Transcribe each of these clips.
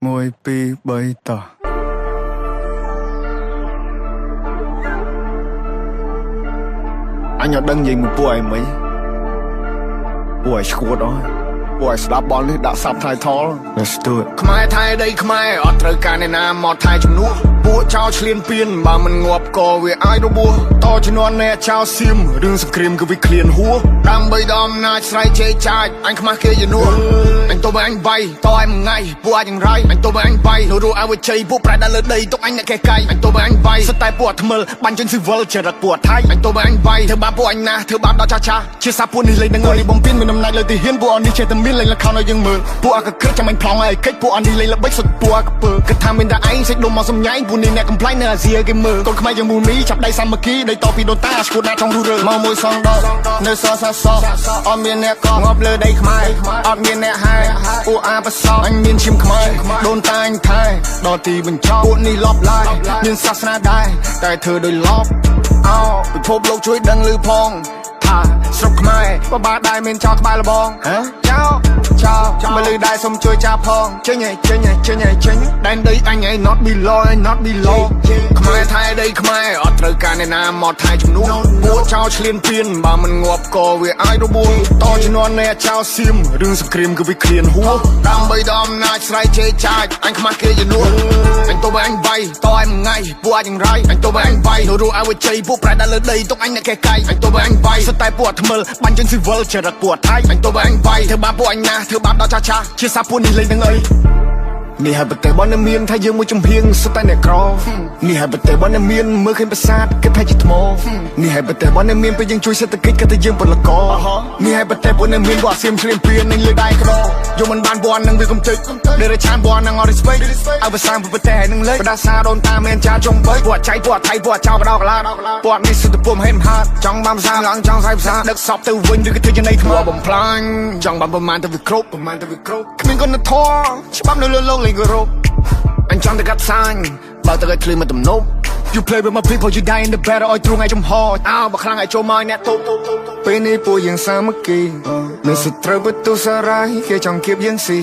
មួយពីរបីតោះអញអត់ដឹងនិយាយមួយពួកឯងមិនពួកឯងឈួតអស់ពួកឯងស្ដាប់បលនេះដាក់ subtitle Let's do it ខ្មែរថៃដីខ្មែរអត់ត្រូវការអ្នកណាមកថៃជំនួសពួកចោលឆ្លៀនពៀនបើមិនងាប់ក៏វាអាចរបួសតជំនាន់អ្នកចោលសៀមរឿងសង្គ្រាមគឺវាឃ្លានហួរដើម្បីដល់អំណាចស្រ័យជេរចាចអញខ្មាស់គេយនួរអញទៅបើអញបៃតឲ្យមួយថ្ងៃពួកអាចយ៉ាងไรអញទៅបើអញបៃនោះរੂអើជ័យពួកប្រែដល់លើដីទុកអញអ្នកកែកៃអញទៅបើអញបៃសិតតែពួកថ្មិលបាញ់ជនស៊ីវិលចរិតពួកថៃអញទៅបើអញបៃធ្វើបាបពួកអញណាធ្វើបាបដល់ចាចាជាសាពួកនេះលេងនឹងអីបំពេញមានអំណាចលើទីហ៊ានពួកអននេះចេះតែមានលេងលខោនឲ្យយើងមើលពួកអកក្រឹកចាំអញប្លង់ឲ្យកិច្ចពួកអននេះលេងល្បិចសុទ្ធពួកអកពើគិតថាមានតែឯងសេចដុំមកសំញ៉ៃពួកនេះអ្នកកំ ប្លែងនៅអាស៊ីគេមើលកូនខ្មែរយើងមូលមីចាប់ដៃសាមគ្គីដៃតពីដូនតាស្គូតណាចង់រស់រើមកមួយសងដកនៅសសសអត់មានអ្នកកងាប់លើដីខ្មែរអត់មានអ្នកហែពួកអាបសអញមានឈាមខ្មែរដូនតាអញថែដល់ទីបញ្ចប់ពួកនេះលបឡាយមានសាសនាដែរតែធ្វើដោយលបអោពិភពលោកជួយដឹងឮផងថាស្រុកខ្មែរបបាដែរមានចោលក្បាលលបងចោលមកលឺដែរសុំជួយចាប់ផងចេញដែនដីអញឯង not below ខ្មែរថៃដីខ្មែរអត់ត្រូវការអ្នកណាមកថៃជំនួសពួកចោលឆ្លៀនពៀនបើមិនងាប់ក៏វាអាចរបួសតជំនាន់អ្នកចោលសៀមរឿងសង្គ្រាមគឺវាឃ្លានហួរដើម្បីដល់អំណាចស្រ័យជេរចាចអញខ្មាស់គេយនួរអញទៅបើអញបៃតឲ្យមួយថ្ងៃពួកអាចយ៉ាងไรអញទៅបើអញបៃនោះរੂអើជ័យពួកប្រែដល់លើដីទុកអញអ្នកកែកៃអញទៅបើអញបៃសិតតែពួកថ្មិលបាញ់ជនស៊ីវិលចរិតពួកថៃអញទៅបើអញបៃធ្វើបាបពួកអញណាធ្វើបាបដល់ចាចាជាសាពួកនេះលេងនឹងអីនេះហើយប្រទេសបនមានថាយើងមួយចំហៀងសុទ្ធតែអ្នកក្រនេះហើយប្រទេសបនមានមើលឃើញប្រាសាទគេថាជាថ្មនេះហើយប្រទេសបនមានពេលយើងជួយសេដ្ឋកិច្ចគេថាយើងពលករនេះហើយប្រទេសបនមានពួកអាសៀមឆ្លៀនពៀននឹងលើដៃក្រយកមិនបានពាន់នឹងវាកំតិចដែលរឆានពាន់នឹងអត់ respect ឲ្យប្រសាងប្រទេសនឹងលេបដាសាដូនតាមានចាចំបីពួកចៃពួកថៃពួកចោលបដោកឡាពួកនេះសុទ្ធតែពុំហេមហាត់ចង់បានភាសាឡើងចង់សាយភាសាដឹកសពទៅវិញឬក៏ធ្វើជានៃថ្មបំផ្លាញចង់បានប្រមាណទៅវាគ្រប់គ្មានគុណធម៌ច្បាប់នៅលើលោកលេងគោរពអញចង់ទៅកាត់សាញបើទៅឲ្យឃ្លីមកទំនប់ You play with my people you die in the battle ឲ្យទ្រង់ឲ្យចំហអោបើខ្លាំងឲ្យចូលមកអ្នកទប់ពេលនេះពួកយើងសាមគ្គីនៅសត្រូវបន្ទុសារាយគេចង់គៀបយើងស៊ី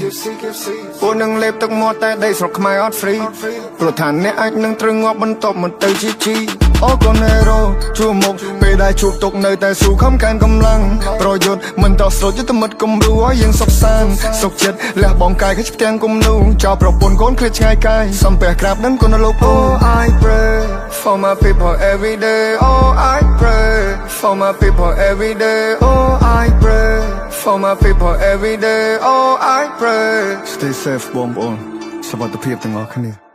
ពួកនឹងលេបទឹកមាត់តែដីស្រុកខ្មែរអត់ free ព្រោះថាអ្នកអាចនឹងត្រូវងាប់បន្ទាប់មកទៅជីអូកូណេរ៉ូជួមុខពេលដែលជួបទុកនៅតែស៊ូខំកើនកម្លាំងប្រយុទ្ធមិនតស្រូតយុទ្ធមិត្តគំរូឲ្យយើងសុខសាន្តសុខចិត្តលះបងកាយគេផ្ទាំងគំនូចោលប្រពន្ធកូនឃ្លាតឆ្ងាយកាយសំពះក្រាបនឹងគុណលោក Oh I pray for my people every day Oh I pray for my people every day Oh I pray for my people every day Oh I pray Stay safe បងប្អូនសុខភាពទាំងអស់គ្នា